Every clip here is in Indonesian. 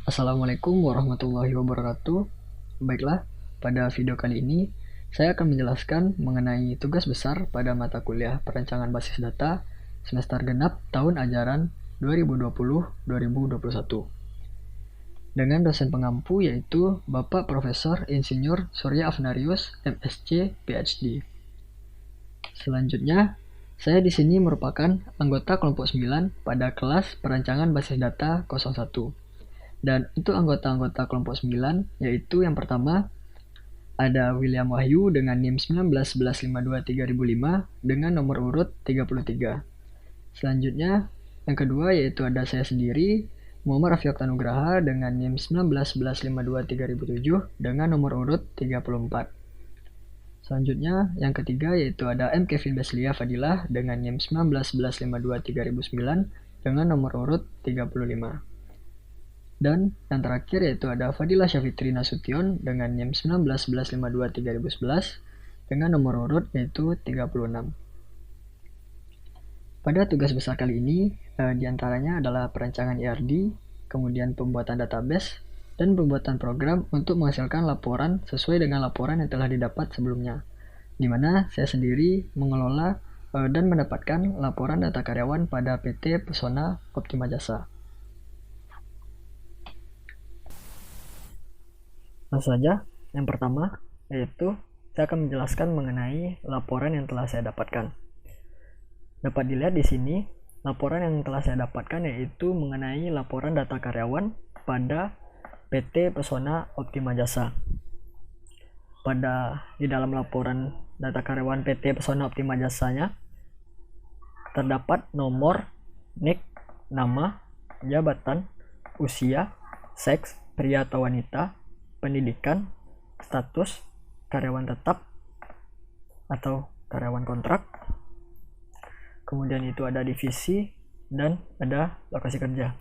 Assalamualaikum warahmatullahi wabarakatuh. Baiklah, pada video kali ini saya akan menjelaskan mengenai tugas besar pada mata kuliah Perancangan Basis Data semester genap tahun ajaran 2020-2021. Dengan dosen pengampu yaitu Bapak Profesor Insinyur Surya Afnarius, MSc, PhD. Selanjutnya, saya di sini merupakan anggota kelompok 9 pada kelas Perancangan Basis Data 01. Dan untuk anggota-anggota kelompok 9, yaitu yang pertama, ada William Wahyu dengan NIM 1911523005 dengan nomor urut 33. Selanjutnya, yang kedua yaitu ada saya sendiri, Muhammad Rafi Oktanugraha dengan NIM 1911523007 dengan nomor urut 34. Selanjutnya, yang ketiga yaitu ada M. Kevin Beslia Fadilah dengan NIM 1911523009 dengan nomor urut 35. Dan yang terakhir yaitu ada Fadilah Syafitri Nasution dengan NIM 1911523011 dengan nomor urut yaitu 36. Pada tugas besar kali ini, diantaranya adalah perancangan ERD, kemudian pembuatan database, dan pembuatan program untuk menghasilkan laporan sesuai dengan laporan yang telah didapat sebelumnya, di mana saya sendiri mengelola dan mendapatkan laporan data karyawan pada PT Pesona Optima Jasa. Langsung saja, yang pertama yaitu saya akan menjelaskan mengenai laporan yang telah saya dapatkan. Dapat dilihat di sini, laporan yang telah saya dapatkan yaitu mengenai laporan data karyawan pada PT Pesona Optima Jasa. Di dalam laporan data karyawan PT Pesona Optima Jasanya terdapat nomor, NIK, nama, jabatan, usia, seks, pria atau wanita, pendidikan, status, karyawan tetap atau karyawan kontrak, kemudian itu ada divisi dan ada lokasi kerja.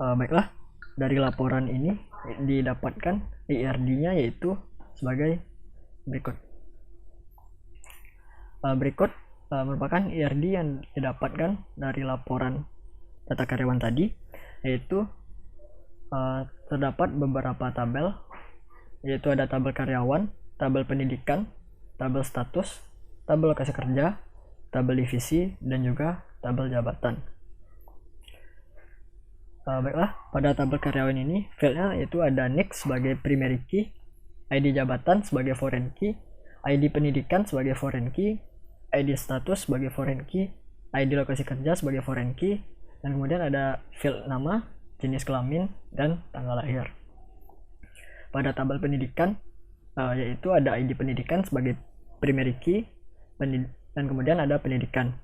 Baiklah, dari laporan ini didapatkan IRD-nya yaitu sebagai berikut. Berikut merupakan IRD yang didapatkan dari laporan data karyawan tadi, yaitu terdapat beberapa tabel, yaitu ada tabel karyawan, tabel pendidikan, tabel status, tabel lokasi kerja, tabel divisi, dan juga tabel jabatan. Baiklah, pada tabel karyawan ini fieldnya yaitu ada NIK sebagai primary key, ID jabatan sebagai foreign key, ID pendidikan sebagai foreign key, ID status sebagai foreign key, ID lokasi kerja sebagai foreign key, dan kemudian ada field nama, jenis kelamin, dan tanggal lahir. Pada tabel pendidikan yaitu ada ID pendidikan sebagai primary key, dan kemudian ada pendidikan.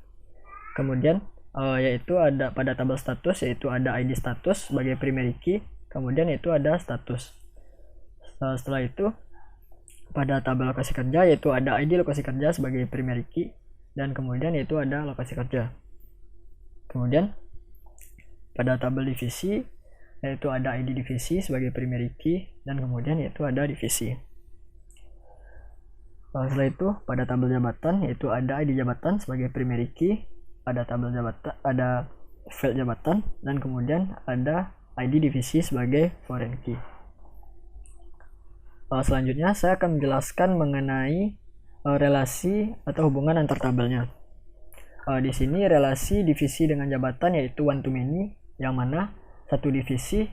Kemudian yaitu ada pada tabel status yaitu ada ID status sebagai primary key, kemudian itu ada status. Setelah itu pada tabel lokasi kerja yaitu ada ID lokasi kerja sebagai primary key, dan kemudian itu ada lokasi kerja. Kemudian pada tabel divisi yaitu ada ID divisi sebagai primary key, dan kemudian yaitu ada divisi. Setelah itu pada tabel jabatan yaitu ada ID jabatan sebagai primary key, pada tabel jabatan ada field jabatan, dan kemudian ada ID divisi sebagai foreign key. Selanjutnya saya akan menjelaskan mengenai relasi atau hubungan antar tabelnya. Di sini relasi divisi dengan jabatan yaitu one to many, yang mana satu divisi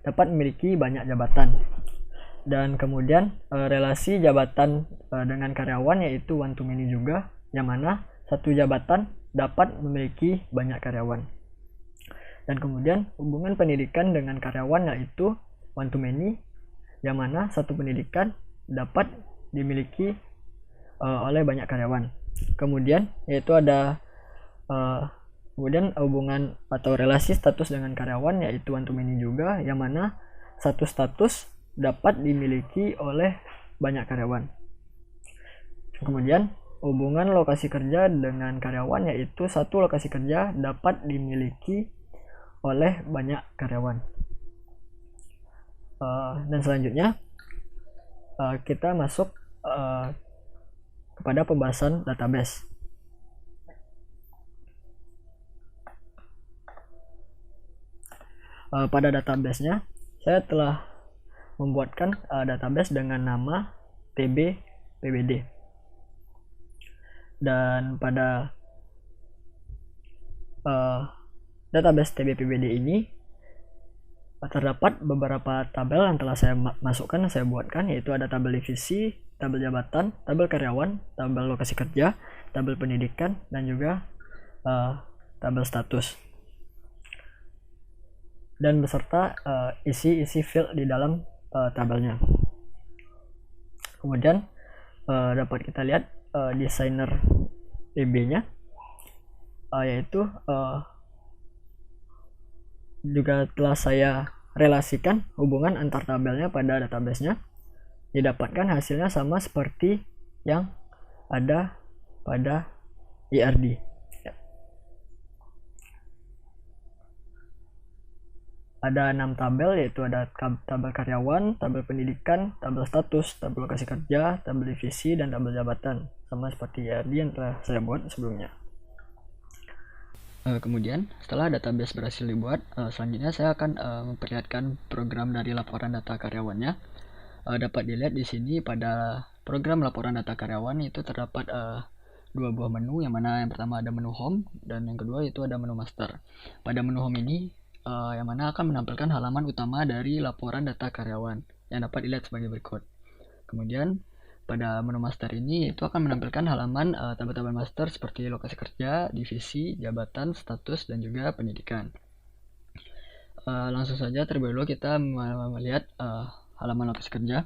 dapat memiliki banyak jabatan, dan kemudian relasi jabatan dengan karyawan yaitu one to many juga, yang mana satu jabatan dapat memiliki banyak karyawan. Dan kemudian hubungan pendidikan dengan karyawan yaitu one to many, yang mana satu pendidikan dapat dimiliki oleh banyak karyawan. Kemudian yaitu ada kemudian hubungan atau relasi status dengan karyawan yaitu one to many juga, yang mana satu status dapat dimiliki oleh banyak karyawan. Kemudian hubungan lokasi kerja dengan karyawan yaitu satu lokasi kerja dapat dimiliki oleh banyak karyawan. Dan selanjutnya kita masuk kepada pembahasan database. Pada database-nya saya telah membuatkan database dengan nama TB-PBD. Dan pada database TB-PBD ini terdapat beberapa tabel yang telah saya masukkan, saya buatkan, yaitu ada tabel divisi, tabel jabatan, tabel karyawan, tabel lokasi kerja, tabel pendidikan, dan juga tabel status, dan beserta isi field di dalam tabelnya. Kemudian dapat kita lihat desainer TB-nya, yaitu juga telah saya relasikan hubungan antar tabelnya pada database-nya. Didapatkan hasilnya sama seperti yang ada pada IRD. Ada 6 tabel, yaitu ada tabel karyawan, tabel pendidikan, tabel status, tabel lokasi kerja, tabel divisi, dan tabel jabatan, sama seperti IRD yang telah saya buat sebelumnya. Kemudian setelah database berhasil dibuat, selanjutnya saya akan memperlihatkan program dari laporan data karyawannya. Dapat dilihat di sini pada program laporan data karyawan itu terdapat dua buah menu, yang mana yang pertama ada menu home dan yang kedua itu ada menu master. Pada menu home ini yang mana akan menampilkan halaman utama dari laporan data karyawan yang dapat dilihat sebagai berikut. Kemudian pada menu master ini itu akan menampilkan halaman tabel-tabel master seperti lokasi kerja, divisi, jabatan, status, dan juga pendidikan. Langsung saja terlebih dahulu kita melihat halaman lokasi kerja.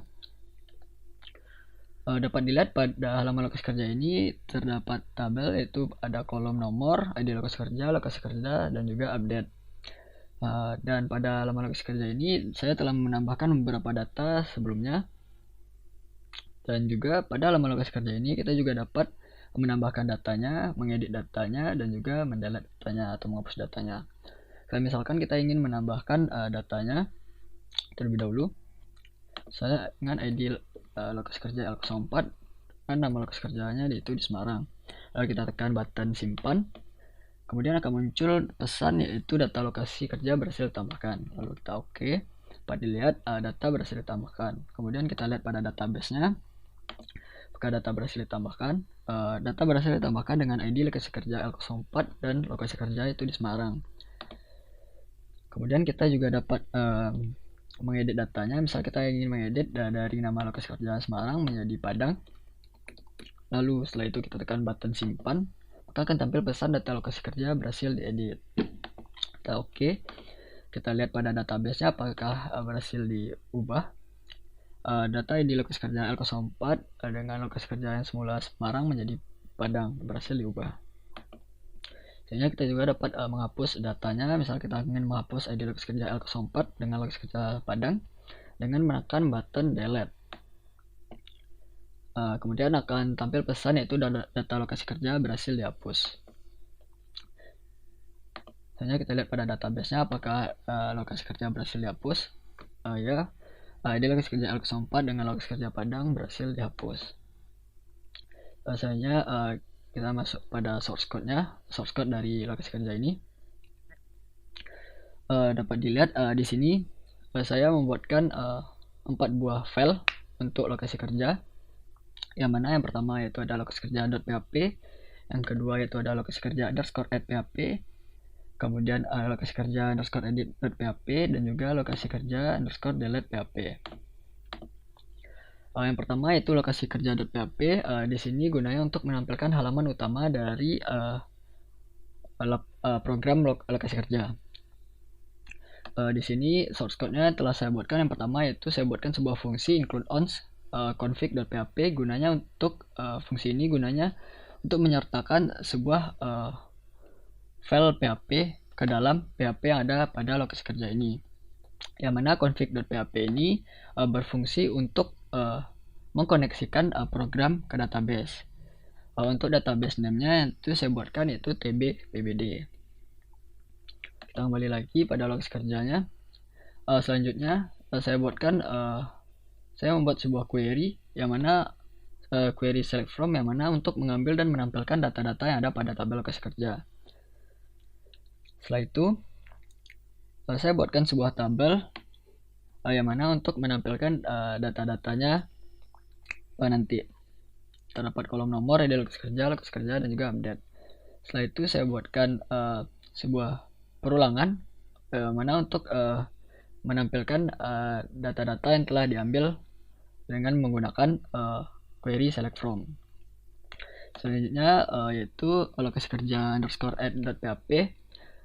Dapat dilihat pada halaman lokasi kerja ini terdapat tabel, yaitu ada kolom nomor, ID lokasi kerja, dan juga update. Dan pada halaman lokasi kerja ini saya telah menambahkan beberapa data sebelumnya. Dan juga pada halaman lokasi kerja ini kita juga dapat menambahkan datanya, mengedit datanya, dan juga mendelete datanya atau menghapus datanya. Kalau misalkan kita ingin menambahkan datanya terlebih dahulu, saya dengan ID lokasi kerja L04 dan nama lokasi kerjanya itu di Semarang. Lalu kita tekan button simpan, kemudian akan muncul pesan yaitu data lokasi kerja berhasil ditambahkan. Lalu kita oke, dapat dilihat data berhasil ditambahkan. Kemudian kita lihat pada database-nya, apakah data berhasil ditambahkan. Data berhasil ditambahkan dengan ID lokasi kerja L04 dan lokasi kerja itu di Semarang. Kemudian kita juga dapat mengedit datanya. Misal kita ingin mengedit dari nama lokasi kerja Semarang menjadi Padang. Lalu setelah itu kita tekan button simpan, maka akan tampil pesan data lokasi kerja berhasil diedit. Kita oke. Kita lihat pada database-nya apakah berhasil diubah. Data ID lokasi kerja L04 dengan lokasi kerja yang semula Semarang menjadi Padang berhasil diubah. Sehingga kita juga dapat menghapus datanya. Misal kita ingin menghapus ID lokasi kerja L04 dengan lokasi kerja Padang dengan menekan button delete. Kemudian akan tampil pesan yaitu data lokasi kerja berhasil dihapus. Selanjutnya kita lihat pada database-nya apakah lokasi kerja berhasil dihapus. Ya, ID lokasi kerja L04 dengan lokasi kerja Padang berhasil dihapus. Selanjutnya kita masuk pada source code-nya, source code dari lokasi kerja ini. Dapat dilihat di sini saya membuatkan 4 buah file untuk lokasi kerja. Yang mana yang pertama yaitu ada lokasi kerja.php, yang kedua yaitu ada lokasi kerja _add.php, kemudian lokasi kerja _edit.php, dan juga lokasi kerja _delete.php. Yang pertama yaitu lokasi kerja.php. Di sini gunanya untuk menampilkan halaman utama dari program lokasi kerja. Di sini source code-nya telah saya buatkan. Yang pertama yaitu saya buatkan sebuah fungsi include ons config.php. Gunanya untuk fungsi ini gunanya untuk menyertakan sebuah file PHP ke dalam PHP yang ada pada lokasi kerja ini. yang mana config.php ini berfungsi untuk mengkoneksikan program ke database. Untuk database name-nya itu saya buatkan yaitu tb_pbd. Kita kembali lagi pada logs kerjanya. Selanjutnya saya buatkan saya membuat sebuah query yang mana query select from yang mana untuk mengambil dan menampilkan data-data yang ada pada tabel lokasi kerja. Setelah itu saya buatkan sebuah tabel yang mana untuk menampilkan data-datanya nanti terdapat kolom nomor, ID lokasi kerja, dan juga update. Setelah itu saya buatkan sebuah perulangan mana untuk menampilkan data-data yang telah diambil dengan menggunakan query select from. Selanjutnya yaitu lokasi kerja _add.php.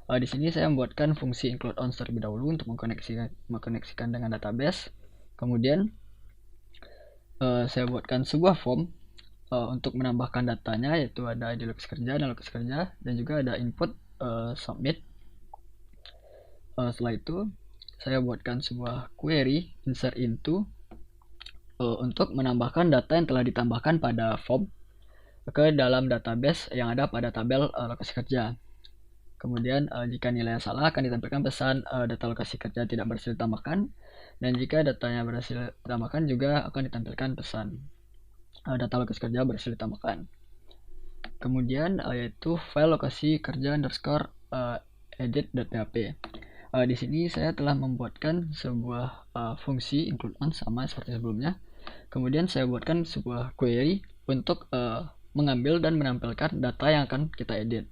Di sini saya membuatkan fungsi include ons terlebih dahulu untuk mengkoneksikan dengan database. Kemudian saya buatkan sebuah form untuk menambahkan datanya, yaitu ada ID lokasi kerja dan lokasi kerja, dan juga ada input submit. Setelah itu saya buatkan sebuah query insert into untuk menambahkan data yang telah ditambahkan pada form ke dalam database yang ada pada tabel lokasi kerja. Kemudian jika nilainya salah akan ditampilkan pesan data lokasi kerja tidak berhasil ditambahkan, dan jika datanya berhasil ditambahkan juga akan ditampilkan pesan data lokasi kerja berhasil ditambahkan. Kemudian yaitu file lokasi kerja _edit.php. Di sini saya telah membuatkan sebuah fungsi include on sama seperti sebelumnya. Kemudian saya buatkan sebuah query untuk mengambil dan menampilkan data yang akan kita edit.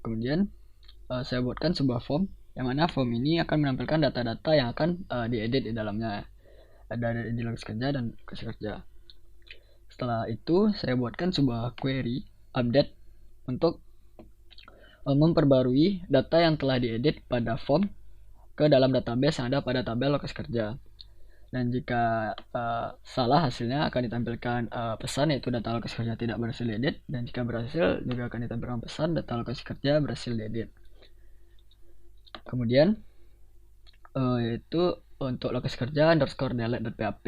Kemudian saya buatkan sebuah form yang mana form ini akan menampilkan data-data yang akan diedit di dalamnya. Ada di lokasi kerja dan lokasi kerja. Setelah itu saya buatkan sebuah query update untuk memperbarui data yang telah diedit pada form ke dalam database yang ada pada tabel lokasi kerja. Dan jika salah hasilnya akan ditampilkan pesan yaitu data lokasi kerja tidak berhasil diedit, dan jika berhasil juga akan ditampilkan pesan data lokasi kerja berhasil diedit. Kemudian yaitu untuk lokasi kerja _delete.php.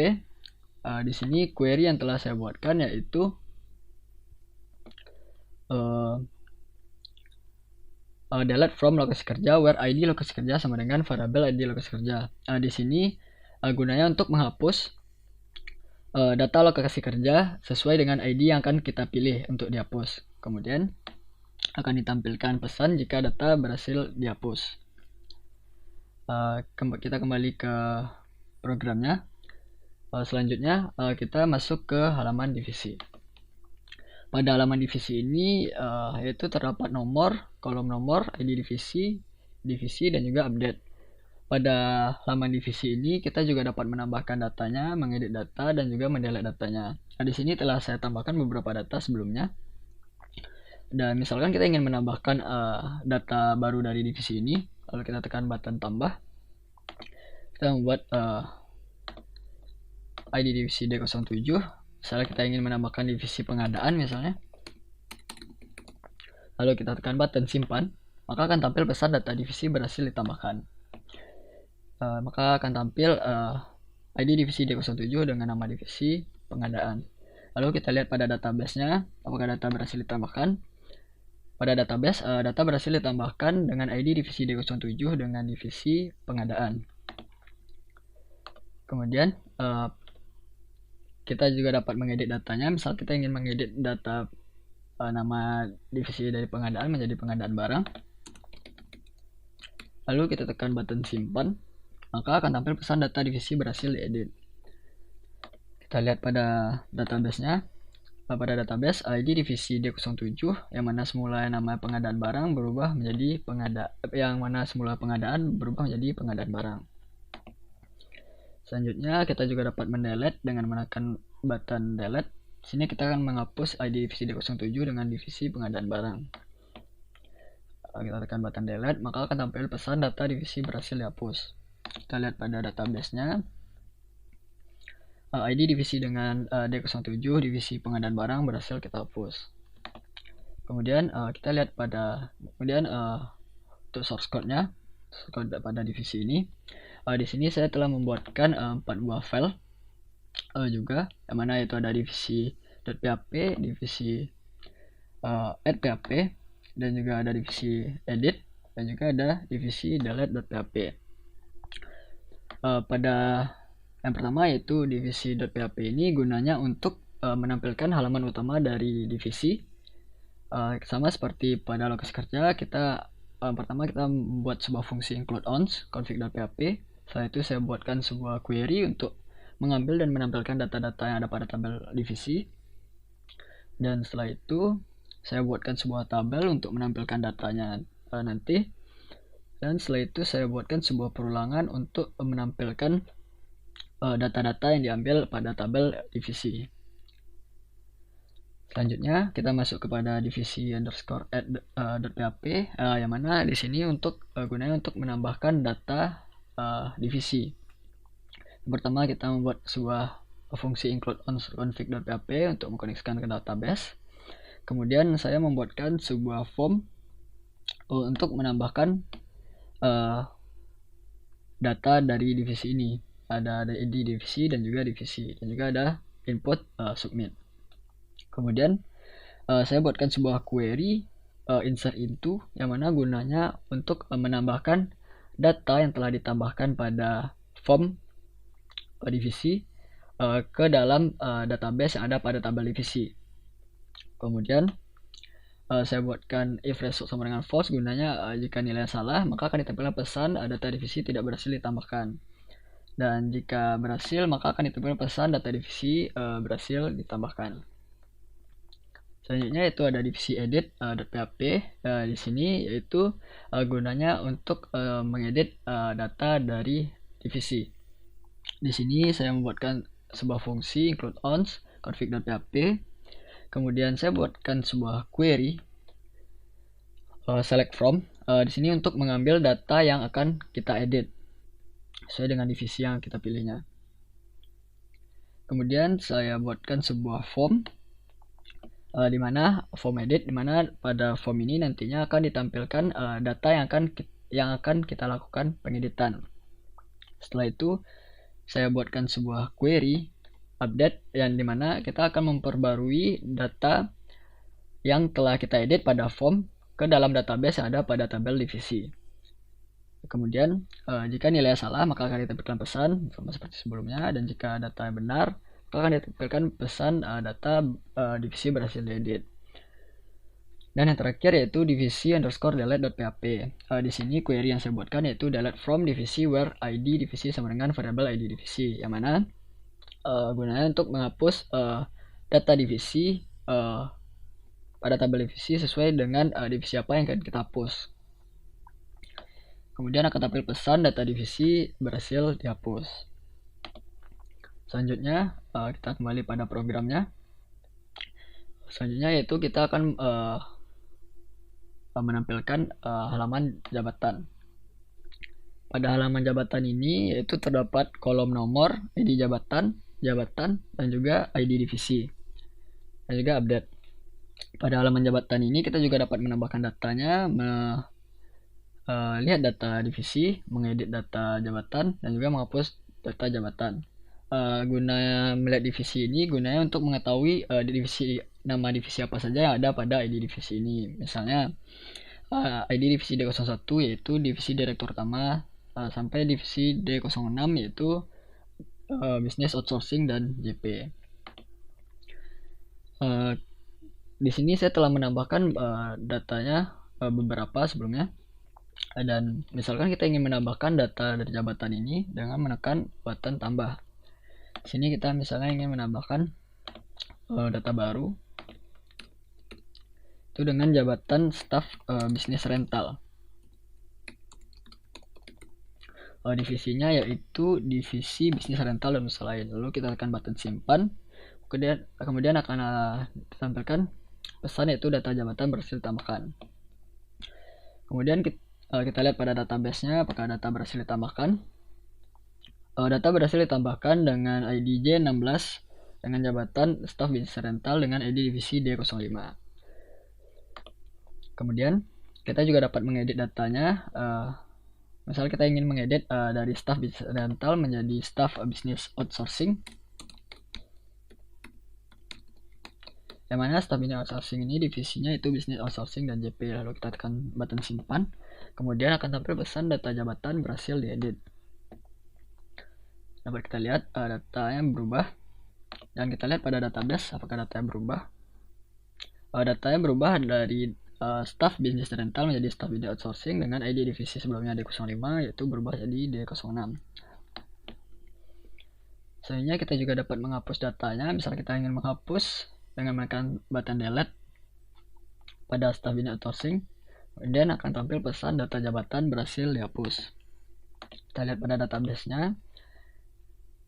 Di sini query yang telah saya buatkan yaitu delete from lokasi kerja where ID lokasi kerja sama dengan variable ID lokasi kerja. Di sini gunanya untuk menghapus data lokasi kerja sesuai dengan ID yang akan kita pilih untuk dihapus. Kemudian akan ditampilkan pesan jika data berhasil dihapus. Kita kembali ke programnya. Selanjutnya kita masuk ke halaman divisi. Pada halaman divisi ini yaitu terdapat nomor, kolom nomor, ID divisi, dan juga update. Pada halaman divisi ini kita juga dapat menambahkan datanya, mengedit data, dan juga mendelete datanya. Di sini telah saya tambahkan beberapa data sebelumnya. Dan misalkan kita ingin menambahkan data baru dari divisi ini, lalu kita tekan button tambah. Kita membuat ID divisi D07. Misalnya kita ingin menambahkan divisi pengadaan misalnya. Lalu kita tekan button simpan, maka akan tampil pesan data divisi berhasil ditambahkan. Maka akan tampil ID divisi D07 dengan nama divisi pengadaan. Lalu kita lihat pada database-nya apakah data berhasil ditambahkan. Pada database, data berhasil ditambahkan dengan ID divisi D07 dengan divisi pengadaan. Kemudian kita juga dapat mengedit datanya. Misal kita ingin mengedit data nama divisi dari pengadaan menjadi pengadaan barang. Lalu kita tekan button simpan, maka akan tampil pesan data divisi berhasil diedit. Kita lihat pada database-nya. Pada database ID divisi D07 yang mana semula nama pengadaan barang berubah menjadi pengadaan pengadaan barang. Selanjutnya kita juga dapat mendelete dengan menekan button delete. Di sini kita akan menghapus ID divisi D07 dengan divisi pengadaan barang. Kita tekan button delete, maka akan tampil pesan data divisi berhasil dihapus. Kita lihat pada database-nya. ID divisi dengan D07 divisi pengadaan barang berhasil kita hapus. Kemudian kita lihat untuk source code-nya. pada divisi ini. Di sini saya telah membuatkan 4 buah file juga, yang mana itu ada divisi .php, divisi add php, dan juga ada divisi edit, dan juga ada divisi delete.php. Pada yang pertama yaitu divisi .php ini gunanya untuk menampilkan halaman utama dari divisi. Sama seperti pada lokasi kerja, pertama kita membuat sebuah fungsi include ons config.php. Setelah itu saya buatkan sebuah query untuk mengambil dan menampilkan data-data yang ada pada tabel divisi. Dan setelah itu saya buatkan sebuah tabel untuk menampilkan datanya nanti. Dan setelah itu saya buatkan sebuah perulangan untuk menampilkan data-data yang diambil pada tabel divisi. Selanjutnya kita masuk kepada divisi underscore add.php, yang mana di sini gunanya untuk menambahkan data divisi. Yang pertama kita membuat sebuah fungsi include ons config.php untuk mengkoneksikan ke database. Kemudian saya membuatkan sebuah form untuk menambahkan data dari divisi ini. Ada ID divisi dan juga divisi, dan juga ada input submit. Kemudian saya buatkan sebuah query insert into, yang mana gunanya untuk menambahkan data yang telah ditambahkan pada form divisi ke dalam database yang ada pada tabel divisi. Kemudian saya buatkan if result sama dengan false, gunanya jika nilai salah maka akan ditempelkan pesan data divisi tidak berhasil ditambahkan, dan jika berhasil maka akan ditempelkan pesan data divisi berhasil ditambahkan. Selanjutnya itu ada divisi edit.php. Di sini yaitu gunanya untuk mengedit data dari divisi. Di sini saya membuatkan sebuah fungsi include ons config.php. Kemudian saya buatkan sebuah query select from. Di sini untuk mengambil data yang akan kita edit sesuai dengan divisi yang kita pilihnya. Kemudian saya buatkan sebuah form di mana form edit, di mana pada form ini nantinya akan ditampilkan data yang akan kita lakukan pengeditan. Setelah itu saya buatkan sebuah query update, yang dimana kita akan memperbarui data yang telah kita edit pada form ke dalam database yang ada pada tabel divisi. Kemudian jika nilai salah maka akan ditampilkan pesan sama seperti sebelumnya, dan jika data benar maka akan ditampilkan pesan data divisi berhasil diedit. Dan yang terakhir yaitu divisi underscore delete.php. Di sini query yang saya buatkan yaitu delete from divisi where id divisi sama dengan variable id divisi, yang mana gunanya untuk menghapus data divisi pada tabel divisi sesuai dengan divisi apa yang akan kita hapus. Kemudian akan tampil pesan data divisi berhasil dihapus. Selanjutnya kita kembali pada programnya. Selanjutnya yaitu kita akan menampilkan halaman jabatan. Pada halaman jabatan ini yaitu terdapat kolom nomor, ID jabatan, dan juga ID divisi, dan juga update. Pada halaman jabatan ini kita juga dapat menambahkan datanya, lihat data divisi, mengedit data jabatan, dan juga menghapus data jabatan. Guna melihat divisi ini gunanya untuk mengetahui nama divisi apa saja yang ada pada ID divisi ini. Misalnya ID divisi D01 yaitu divisi direktur utama sampai divisi D06 yaitu bisnis outsourcing dan JP. Di sini saya telah menambahkan datanya beberapa sebelumnya, dan misalkan kita ingin menambahkan data dari jabatan ini dengan menekan button tambah. Di sini kita misalnya ingin menambahkan data baru itu dengan jabatan staff bisnis rental. Divisinya yaitu divisi bisnis rental dan usaha lain. Lalu kita tekan button simpan. Kemudian akan ditampilkan pesan yaitu data jabatan berhasil ditambahkan. Kemudian kita lihat pada database-nya apakah data berhasil ditambahkan. Data berhasil ditambahkan dengan ID J16 dengan jabatan staff bisnis rental dengan ID divisi D05. Kemudian kita juga dapat mengedit datanya Misal kita ingin mengedit dari staff bisnis rental menjadi staff bisnis outsourcing, yang mana staff bisnis outsourcing ini divisinya itu bisnis outsourcing dan JP. Lalu kita tekan button simpan, kemudian akan tampil pesan data jabatan berhasil diedit. Dapat kita lihat datanya berubah, dan kita lihat pada database apakah datanya berubah. Datanya berubah dari staff bisnis rental menjadi staff bisnis outsourcing dengan ID divisi sebelumnya D05, yaitu berubah jadi D06. Selanjutnya kita juga dapat menghapus datanya. Misal kita ingin menghapus dengan menekan button delete pada staff bisnis outsourcing, kemudian akan tampil pesan data jabatan berhasil dihapus. Kita lihat pada database-nya,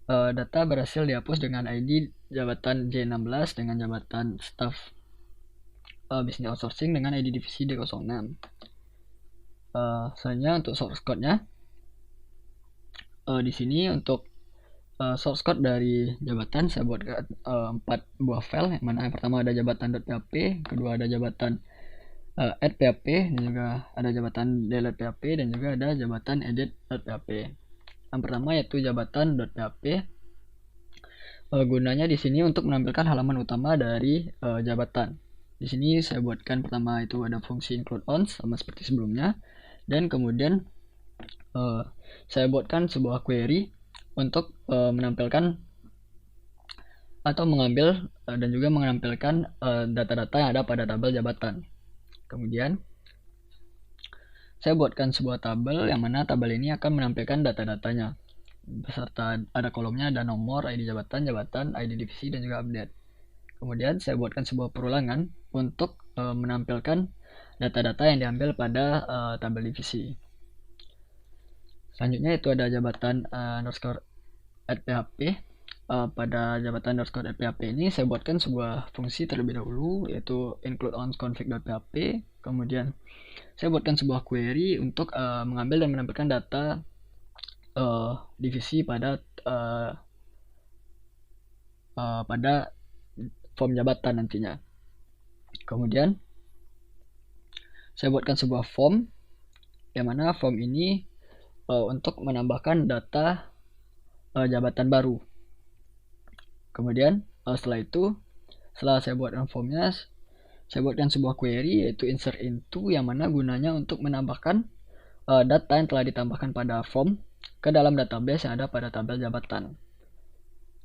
data berhasil dihapus dengan ID jabatan J16 dengan jabatan staff bisnis outsourcing dengan ID divisi D06. Selanjutnya untuk source code-nya, di sini untuk source code dari jabatan saya buatkan 4 buah file, yang mana yang pertama ada jabatan.php, kedua ada jabatan add.php, dan juga ada jabatan delete.php, dan juga ada jabatan edit.php. Yang pertama yaitu jabatan.php. Gunanya di sini untuk menampilkan halaman utama dari jabatan. Di sini saya buatkan pertama itu ada fungsi include on sama seperti sebelumnya, dan kemudian saya buatkan sebuah query untuk menampilkan atau mengambil dan juga menampilkan data-data yang ada pada tabel jabatan. Kemudian saya buatkan sebuah tabel yang mana tabel ini akan menampilkan data-datanya beserta ada kolomnya, ada nomor, ID jabatan, ID divisi, dan juga update. Kemudian saya buatkan sebuah perulangan untuk menampilkan data-data yang diambil pada tabel divisi. Selanjutnya itu ada jabatan underscore add php. Pada jabatan underscore add php ini saya buatkan sebuah fungsi terlebih dahulu, yaitu include on config.php. Kemudian saya buatkan sebuah query untuk mengambil dan menampilkan data divisi pada form jabatan nantinya. Kemudian saya buatkan sebuah form, yang mana form ini untuk menambahkan data jabatan baru. Kemudian setelah saya buatkan formnya, saya buatkan sebuah query yaitu insert into, yang mana gunanya untuk menambahkan data yang telah ditambahkan pada form ke dalam database yang ada pada tabel jabatan.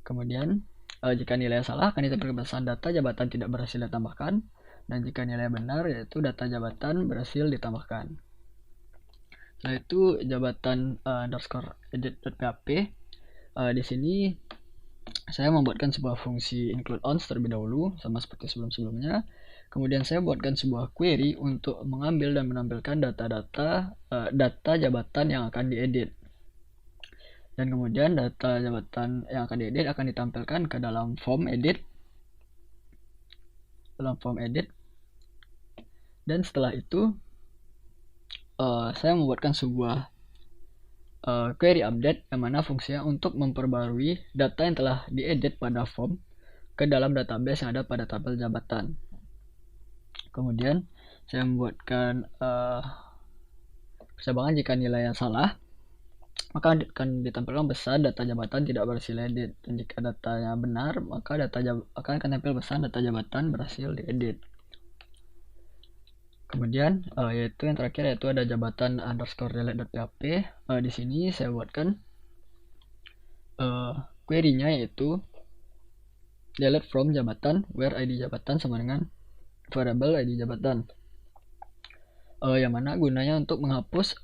Kemudian jika nilai salah akan ditampilkan pesan data jabatan tidak berhasil ditambahkan, dan jika nilai benar yaitu data jabatan berhasil ditambahkan. Setelah itu jabatan underscore edit.php. Di sini saya membuatkan sebuah fungsi include on terlebih dahulu sama seperti sebelum-sebelumnya. Kemudian saya buatkan sebuah query untuk mengambil dan menampilkan data jabatan yang akan diedit. Dan kemudian data jabatan yang akan diedit akan ditampilkan ke dalam form edit. Dan setelah itu saya membuatkan sebuah query update, yang mana fungsinya untuk memperbarui data yang telah diedit pada form ke dalam database yang ada pada tabel jabatan. Kemudian saya membuatkan persamaan jika nilainya salah, maka akan ditampilkan pesan data jabatan tidak berhasil diedit, dan jika datanya benar maka akan tampil pesan data jabatan berhasil diedit. Kemudian yaitu yang terakhir yaitu ada jabatan underscore delete.php. Di sini saya buatkan query-nya yaitu delete from jabatan where ID jabatan sama dengan variable ID jabatan. Yang mana gunanya untuk menghapus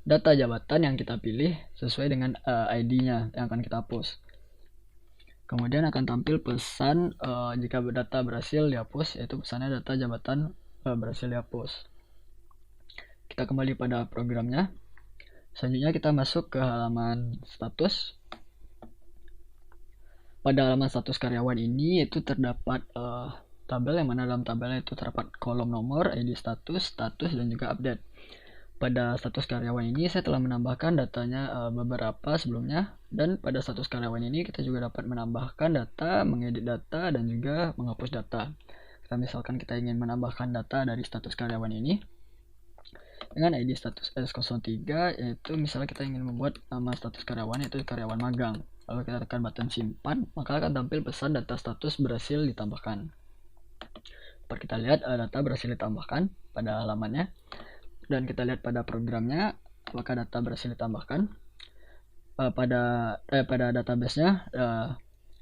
data jabatan yang kita pilih sesuai dengan ID-nya yang akan kita hapus. Kemudian akan tampil pesan jika data berhasil dihapus, yaitu pesannya data jabatan berhasil dihapus. Kita kembali pada programnya. Selanjutnya kita masuk ke halaman status. Pada halaman status karyawan ini itu terdapat tabel, yang mana dalam tabelnya itu terdapat kolom nomor, ID status, dan juga update. Pada status karyawan ini saya telah menambahkan datanya beberapa sebelumnya, dan pada status karyawan ini kita juga dapat menambahkan data, mengedit data, dan juga menghapus data. Misalkan kita ingin menambahkan data dari status karyawan ini, dengan ID status S03, yaitu misalnya kita ingin membuat nama status karyawan yaitu karyawan magang. Lalu kita tekan button simpan, maka akan tampil pesan data status berhasil ditambahkan. Dapat kita lihat data berhasil ditambahkan pada halamannya, dan kita lihat pada programnya apakah data berhasil ditambahkan. Pada database-nya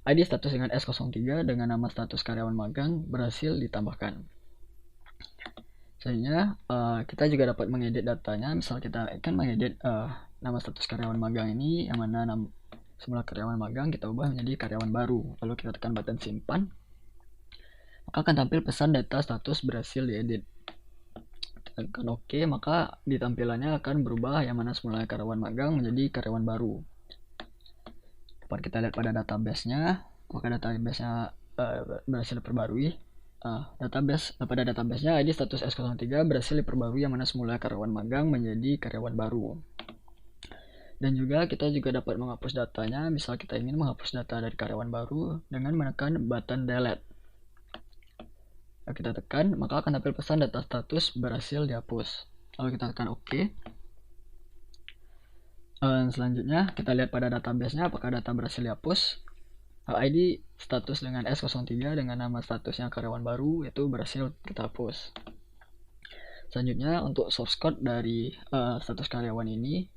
ID status dengan S03 dengan nama status karyawan magang berhasil ditambahkan. Selanjutnya kita juga dapat mengedit datanya. Misal kita akan mengedit nama status karyawan magang ini, yang mana semula karyawan magang kita ubah menjadi karyawan baru. Lalu kita tekan button simpan, maka akan tampil pesan data status berhasil diedit. Tekan OK, maka di tampilannya akan berubah, yang mana semula karyawan magang menjadi karyawan baru. Dapat kita lihat pada database-nya, apakah database-nya berhasil diperbarui. Pada database-nya ID status S03 berhasil diperbarui, yang mana semula karyawan magang menjadi karyawan baru. Dan juga kita juga dapat menghapus datanya. Misal kita ingin menghapus data dari karyawan baru dengan menekan button delete. Kita tekan, maka akan tampil pesan data status berhasil dihapus. Lalu kita tekan OK. Selanjutnya kita lihat pada database-nya apakah data berhasil dihapus. ID status dengan S03 dengan nama statusnya karyawan baru itu berhasil kita hapus. Selanjutnya untuk source code dari status karyawan ini,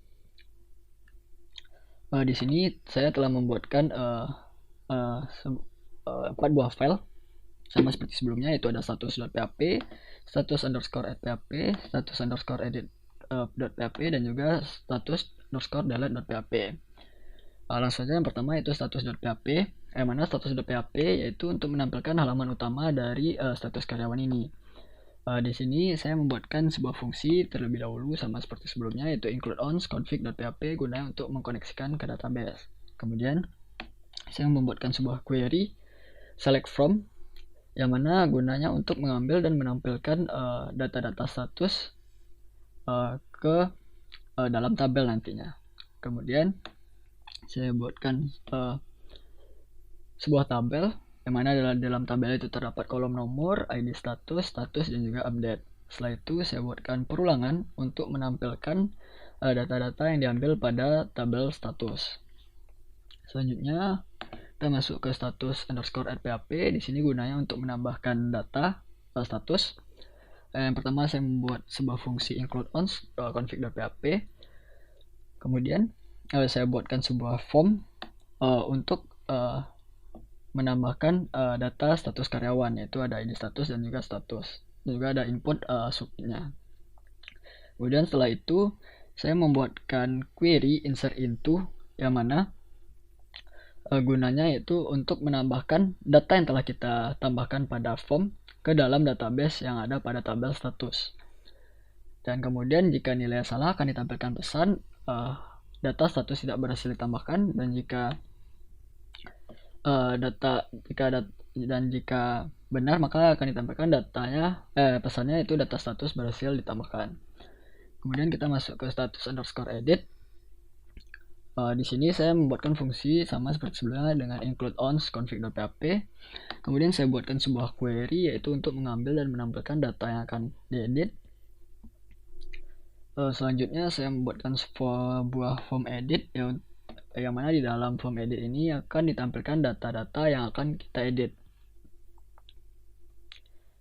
di sini saya telah membuatkan 4 buah file sama seperti sebelumnya, yaitu ada status.php, status_add.php, status_edit.php, dan juga status_delete.php. Langsung saja, yang pertama itu status.php, yang mana status.php yaitu untuk menampilkan halaman utama dari status karyawan ini. Di sini saya membuatkan sebuah fungsi terlebih dahulu sama seperti sebelumnya, yaitu include ons config.php gunanya untuk mengkoneksikan ke database. Kemudian saya membuatkan sebuah query select from, yang mana gunanya untuk mengambil dan menampilkan data-data status ke dalam tabel nantinya. Kemudian saya buatkan sebuah tabel, yang mana dalam tabel itu terdapat kolom nomor, ID status, dan juga update. Setelah itu saya buatkan perulangan untuk menampilkan data-data yang diambil pada tabel status. Selanjutnya kita masuk ke status_add.php. Di sini gunanya untuk menambahkan data status. Yang pertama saya membuat sebuah fungsi include ons config.php. Kemudian saya buatkan sebuah form untuk menambahkan data status karyawan, yaitu ada ID status dan juga status, dan juga ada input subnya. Kemudian setelah itu saya membuatkan query insert into, yang mana gunanya yaitu untuk menambahkan data yang telah kita tambahkan pada form ke dalam database yang ada pada tabel status. Dan kemudian jika nilai salah akan ditampilkan pesan data status tidak berhasil ditambahkan, dan jika jika benar maka akan ditampilkan pesannya itu data status berhasil ditambahkan. Kemudian kita masuk ke status_edit. Di sini saya membuatkan fungsi sama seperti sebelumnya dengan include ons config.php. Kemudian saya buatkan sebuah query, yaitu untuk mengambil dan menampilkan data yang akan diedit. Selanjutnya saya membuatkan sebuah form edit, yang mana di dalam form edit ini akan ditampilkan data-data yang akan kita edit.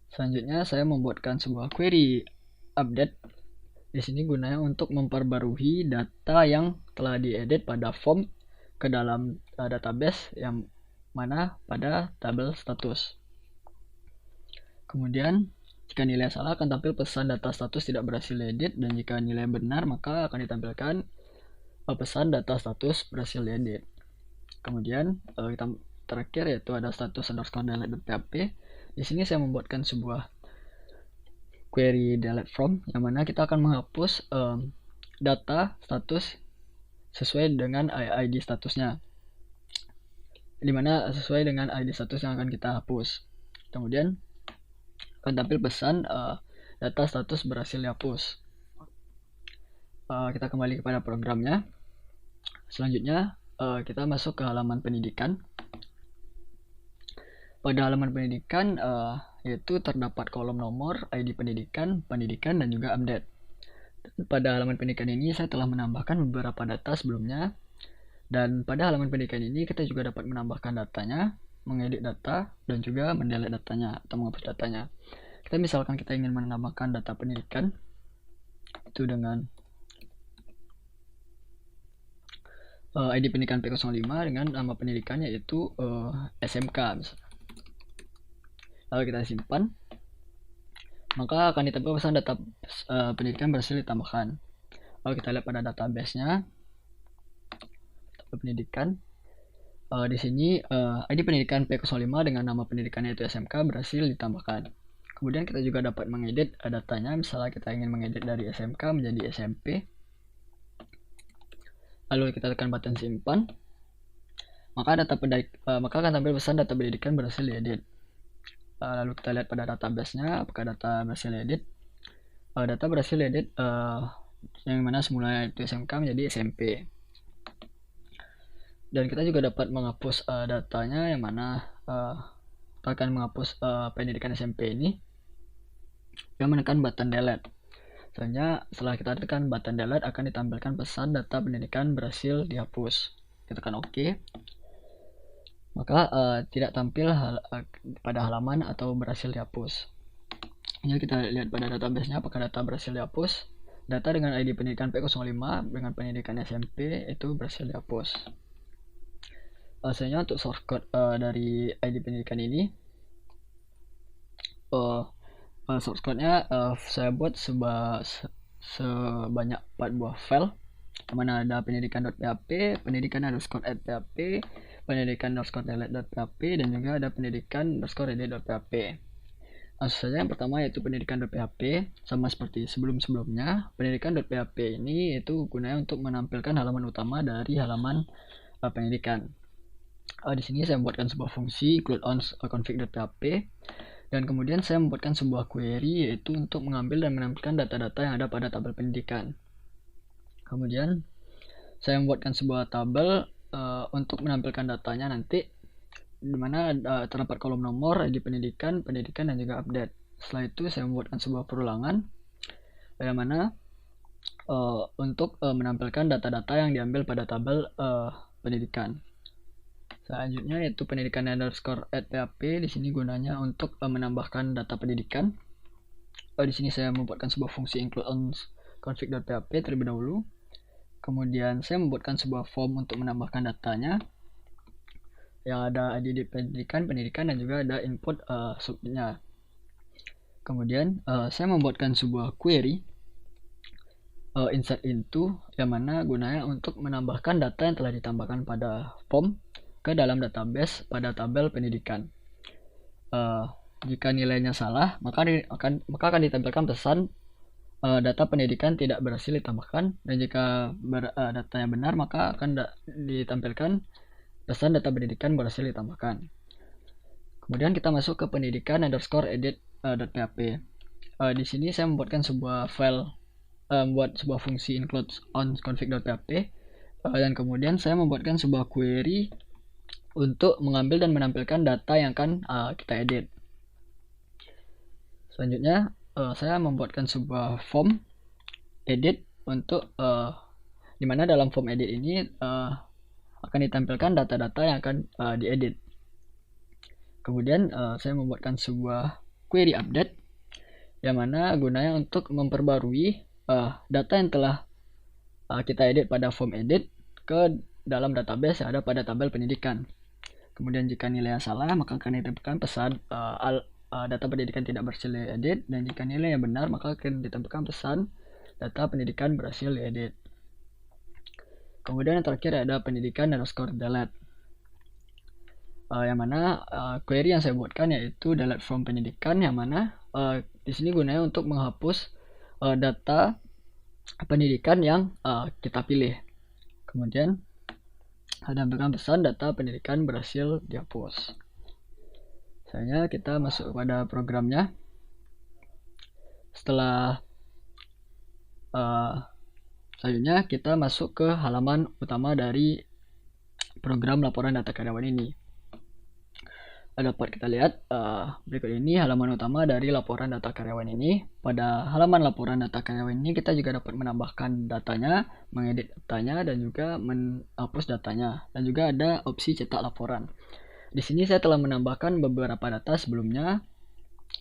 Selanjutnya saya membuatkan sebuah query update. Di sini gunanya untuk memperbarui data yang telah diedit pada form ke dalam database yang mana pada tabel status. Kemudian jika nilai salah akan tampil pesan data status tidak berhasil diedit, dan jika nilai benar maka akan ditampilkan pesan data status berhasil diedit. Kemudian kita terakhir yaitu ada status_delete.php. Di sini saya membuatkan sebuah query delete from, yang mana kita akan menghapus data status sesuai dengan ID statusnya, dimana sesuai dengan ID status yang akan kita hapus. Kemudian akan tampil pesan data status berhasil dihapus. Kita kembali kepada programnya. Selanjutnya kita masuk ke halaman pendidikan. Pada halaman pendidikan yaitu terdapat kolom nomor, ID pendidikan, dan juga update. Pada halaman pendidikan ini saya telah menambahkan beberapa data sebelumnya, dan pada halaman pendidikan ini kita juga dapat menambahkan datanya, mengedit data, dan juga mendelete datanya atau menghapus datanya. Misalkan kita ingin menambahkan data pendidikan itu dengan ID pendidikan P05 dengan nama pendidikannya yaitu SMK misalnya. Lalu kita simpan, maka akan ditambah pesan data pendidikan berhasil ditambahkan. Lalu kita lihat pada database-nya, data pendidikan. Di sini ID pendidikan P05 dengan nama pendidikannya yaitu SMK berhasil ditambahkan. Kemudian kita juga dapat mengedit datanya, misalnya kita ingin mengedit dari SMK menjadi SMP. Lalu kita tekan button simpan, maka akan tampil pesan data pendidikan berhasil diedit. Lalu kita lihat pada database-nya apakah data berhasil diedit. Data berhasil diedit yang mana semula itu SMK menjadi SMP. Dan kita juga dapat menghapus datanya, yang mana kita akan menghapus pendidikan SMP ini dengan menekan button delete. Selanjutnya, setelah kita tekan button delete, akan ditampilkan pesan data pendidikan berhasil dihapus. Kita tekan OK. Maka tidak tampil pada halaman atau berhasil dihapus. Ini kita lihat pada database-nya apakah data berhasil dihapus. Data dengan ID pendidikan P05 dengan pendidikan SMP itu berhasil dihapus. Selanjutnya untuk source code dari ID pendidikan ini, source code-nya saya buat sebanyak 4 buah file, mana ada pendidikan.php, pendidikan_add.php, pendidikan_delete.php, dan juga ada pendidikan_edit.php. Langsung saja, yang pertama yaitu pendidikan.php. Sama seperti sebelum-sebelumnya, pendidikan.php ini itu gunanya untuk menampilkan halaman utama dari halaman pendidikan. Di sini saya membuatkan sebuah fungsi include on config.php, dan kemudian saya membuatkan sebuah query yaitu untuk mengambil dan menampilkan data-data yang ada pada tabel pendidikan. Kemudian saya membuatkan sebuah tabel untuk menampilkan datanya nanti, di mana terdapat kolom nomor, ID pendidikan, dan juga update. Setelah itu saya membuatkan sebuah perulangan yang mana untuk menampilkan data-data yang diambil pada tabel pendidikan. Selanjutnya yaitu pendidikan_add.php. Di sini gunanya untuk menambahkan data pendidikan. Di sini saya membuatkan sebuah fungsi include on config.php terlebih dahulu. Kemudian saya membuatkan sebuah form untuk menambahkan datanya, yang ada ID pendidikan, dan juga ada input submitnya. Kemudian saya membuatkan sebuah query insert into, yang mana gunanya untuk menambahkan data yang telah ditambahkan pada form ke dalam database pada tabel pendidikan. Jika nilainya salah, maka akan ditampilkan pesan data pendidikan tidak berhasil ditambahkan, dan jika datanya benar, maka akan ditampilkan pesan data pendidikan berhasil ditambahkan. Kemudian kita masuk ke pendidikan_edit.php. Di sini saya membuatkan sebuah file, membuat sebuah fungsi include on config.php, dan kemudian saya membuatkan sebuah query untuk mengambil dan menampilkan data yang akan kita edit. Selanjutnya saya membuatkan sebuah form edit untuk dimana dalam form edit ini akan ditampilkan data-data yang akan diedit. Kemudian saya membuatkan sebuah query update, yang mana gunanya untuk memperbarui data yang telah kita edit pada form edit ke dalam database yang ada pada tabel pendidikan. Kemudian jika nilainya salah, maka akan ditampilkan pesan data pendidikan tidak berhasil diedit, dan jika nilainya benar, maka akan ditampilkan pesan data pendidikan berhasil diedit. Kemudian yang terakhir ada pendidikan_delete, yang mana query yang saya buatkan yaitu delete from pendidikan, yang mana di sini gunanya untuk menghapus data pendidikan yang kita pilih. Kemudian tampilkan pesan data pendidikan berhasil dihapus. Misalnya kita masuk pada programnya. Setelah selanjutnya kita masuk ke halaman utama dari program laporan data karyawan ini. dapat kita lihat berikut ini halaman utama dari laporan data karyawan ini. Pada halaman laporan data karyawan ini kita juga dapat menambahkan datanya, mengedit datanya, dan juga menghapus datanya, dan juga ada opsi cetak laporan. Di sini saya telah menambahkan beberapa data sebelumnya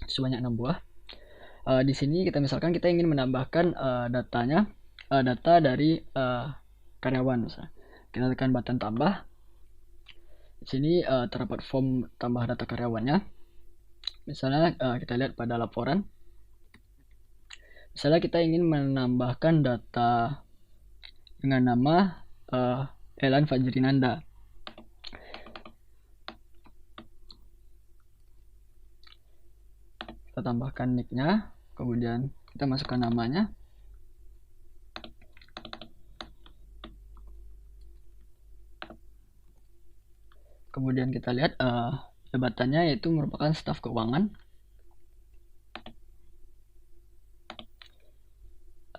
sebanyak 6 buah. Di sini misalkan kita ingin menambahkan data dari karyawan misalnya. Kita tekan button tambah. Di sini terdapat form tambah data karyawannya. Misalnya kita lihat pada laporan. Misalnya kita ingin menambahkan data dengan nama Elan Fajrinanda. Kita tambahkan nicknya, kemudian kita masukkan namanya. Kemudian kita lihat jabatannya yaitu merupakan staf keuangan.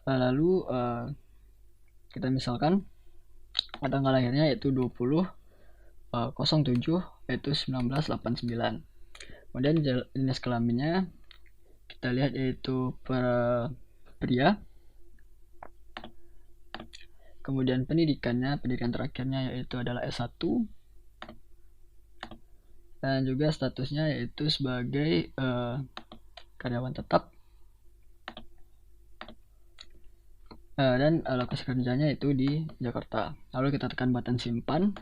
Lalu kita misalkan tanggal lahirnya yaitu 20/07 yaitu 1989. Kemudian jenis kelaminnya kita lihat yaitu pria. Kemudian pendidikan terakhirnya yaitu adalah S1. Dan juga statusnya yaitu sebagai karyawan tetap. Dan lokasi kerjanya itu di Jakarta. Lalu kita tekan button simpan,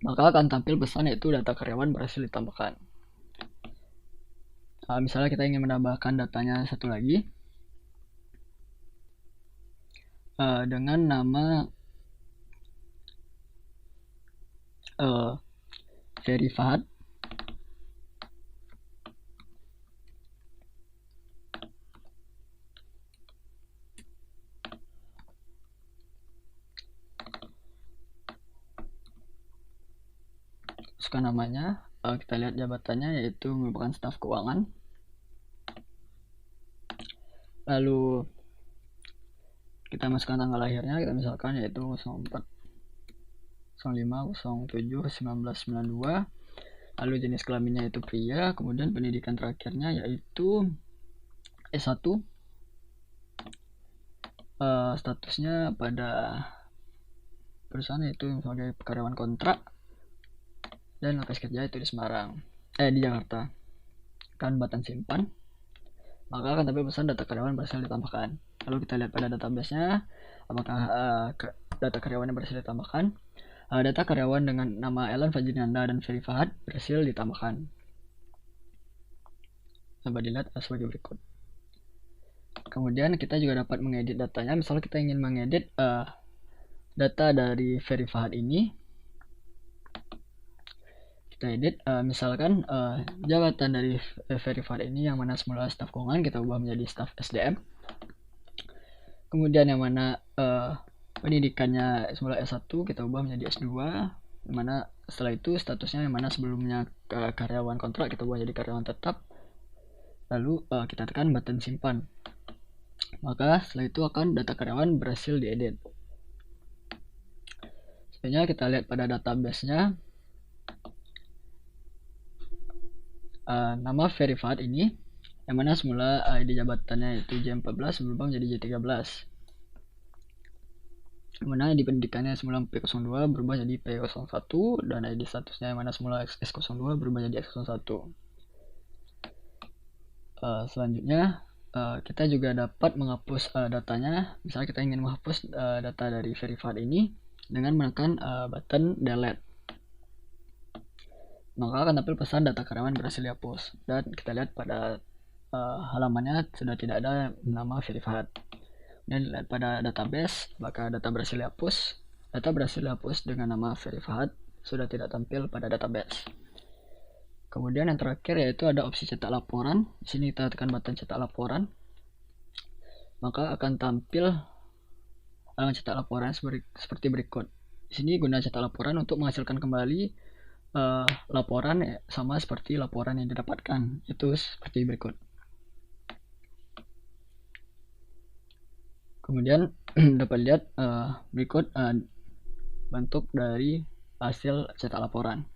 maka akan tampil pesan yaitu data karyawan berhasil ditambahkan. Misalnya kita ingin menambahkan datanya satu lagi dengan nama Ferry Fahad. Namanya, kita lihat jabatannya yaitu merupakan staf keuangan. Lalu kita masukkan tanggal lahirnya, kita misalkan yaitu 04/05/07/1992. Lalu jenis kelaminnya itu pria, kemudian pendidikan terakhirnya yaitu S1. Statusnya pada perusahaan yaitu sebagai karyawan kontrak. Dan lokasi kerja itu di di Jakarta. Tekan button simpan, maka akan tampil pesan data karyawan berhasil ditambahkan. Lalu kita lihat pada database-nya apakah data karyawan yang berhasil ditambahkan. Data karyawan dengan nama Elan Fajrinanda dan Ferry Fahad berhasil ditambahkan. Coba dilihat sebagai berikut. Kemudian kita juga dapat mengedit datanya. Misalnya kita ingin mengedit data dari Ferry Fahad ini, kita edit misalkan jabatan dari Ferry Fahad ini yang mana semula staf keuangan kita ubah menjadi staf SDM. Kemudian yang mana pendidikannya semula S1 kita ubah menjadi S2, yang mana setelah itu statusnya yang mana sebelumnya karyawan kontrak kita ubah jadi karyawan tetap. Lalu kita tekan button simpan, maka setelah itu akan data karyawan berhasil diedit. Selanjutnya kita lihat pada database-nya. Nama Ferry Fahad ini yang mana semula ID jabatannya itu J14 berubah menjadi J13. Yang mana ID pendidikannya semula P02 berubah jadi P01, dan ID statusnya yang mana semula S02 berubah jadi S01. Selanjutnya kita juga dapat menghapus datanya. Misalnya kita ingin menghapus data dari Ferry Fahad ini dengan menekan button delete, maka akan tampil pesan data karyawan berhasil dihapus. Dan kita lihat pada halamannya sudah tidak ada nama Ferry Fahad. Dan lihat pada database apakah data berhasil dihapus. Data berhasil dihapus dengan nama Ferry Fahad sudah tidak tampil pada database. Kemudian yang terakhir yaitu ada opsi cetak laporan. Di sini kita tekan button cetak laporan, maka akan tampil cetak laporan seperti berikut. Di sini guna cetak laporan untuk menghasilkan kembali laporan sama seperti laporan yang didapatkan, itu seperti berikut. Kemudian dapat lihat berikut bentuk dari hasil cetak laporan.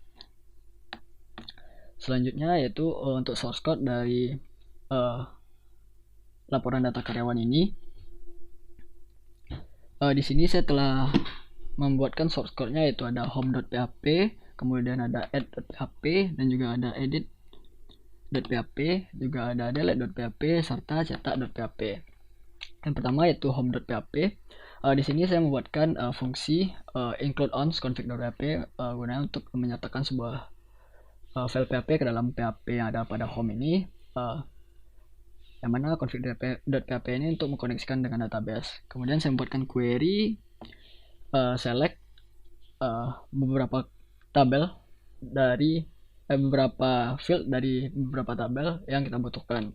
Selanjutnya yaitu untuk source code dari laporan data karyawan ini. Di sini saya telah membuatkan source code-nya, yaitu ada home.php, kemudian ada add.php, dan juga ada edit.php, juga ada delete.php, serta cetak.php. Yang pertama yaitu home.php. Di sini saya membuatkan fungsi include ons config.php gunanya untuk menyatakan sebuah file PHP ke dalam PHP yang ada pada home ini, yang mana config.php ini untuk mengkoneksikan dengan database. Kemudian saya membuatkan query select beberapa tabel dari beberapa field dari beberapa tabel yang kita butuhkan.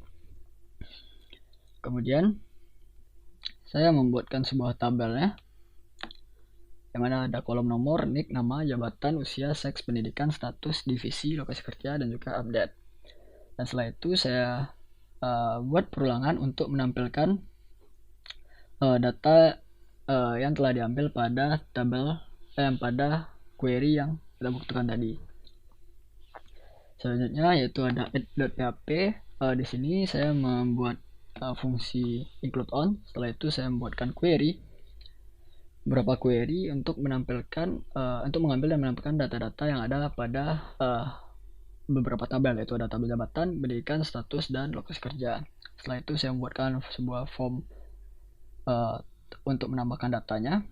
Kemudian saya membuatkan sebuah tabelnya, yang mana ada kolom nomor, nick, nama, jabatan, usia, seks, pendidikan, status, divisi, lokasi kerja, dan juga update. Dan setelah itu saya buat perulangan untuk menampilkan data yang telah diambil pada tabel pada query yang kita butuhkan tadi. Selanjutnya yaitu ada add.php. Di sini saya membuat fungsi include on. Setelah itu saya membuatkan beberapa query untuk menampilkan untuk mengambil dan menampilkan data-data yang ada pada beberapa tabel, yaitu ada tabel jabatan, pendidikan, status, dan lokasi kerja. Setelah itu saya membuatkan sebuah form untuk menambahkan datanya.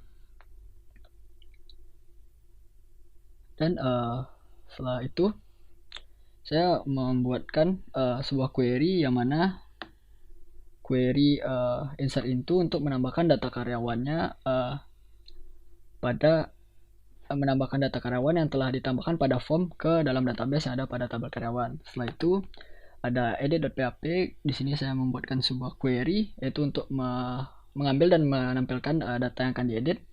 Dan setelah itu saya membuatkan sebuah query, yang mana query insert into untuk menambahkan data karyawannya menambahkan data karyawan yang telah ditambahkan pada form ke dalam database yang ada pada tabel karyawan. Setelah itu ada edit.php. Di sini saya membuatkan sebuah query, yaitu untuk mengambil dan menampilkan data yang akan diedit.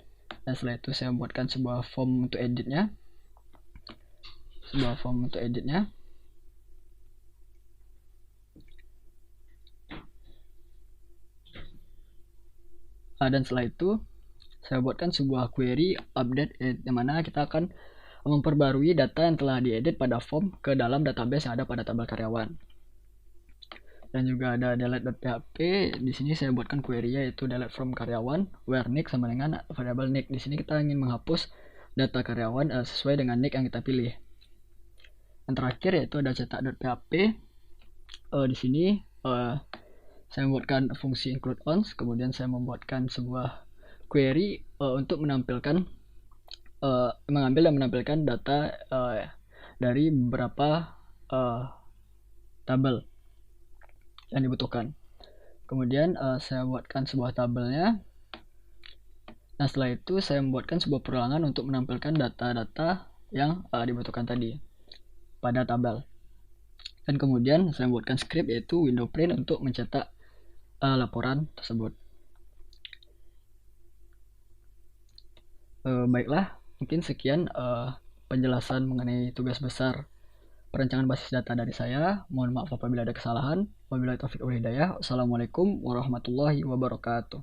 Dan setelah itu saya membuatkan sebuah form untuk editnya. Dan setelah itu saya buatkan sebuah query update, yang mana kita akan memperbarui data yang telah diedit pada form ke dalam database yang ada pada tabel karyawan. Dan juga ada delete.php. Di sini saya buatkan query yaitu delete from karyawan where nick sama dengan variable nick. Di sini kita ingin menghapus data karyawan sesuai dengan nick yang kita pilih. Yang terakhir yaitu ada cetak.php. Di sini saya membuatkan fungsi include ons, kemudian saya membuatkan sebuah query untuk menampilkan mengambil dan menampilkan data dari beberapa tabel yang dibutuhkan. Kemudian saya buatkan sebuah tabelnya. Nah, setelah itu saya membuatkan sebuah perulangan untuk menampilkan data-data yang dibutuhkan tadi pada tabel. Dan kemudian saya membuatkan script yaitu window print untuk mencetak laporan tersebut. Baiklah, mungkin sekian penjelasan mengenai tugas besar perancangan basis data dari saya. Mohon maaf apabila ada kesalahan. Wabillahi taufiq wal hidayah. Wassalamualaikum warahmatullahi wabarakatuh.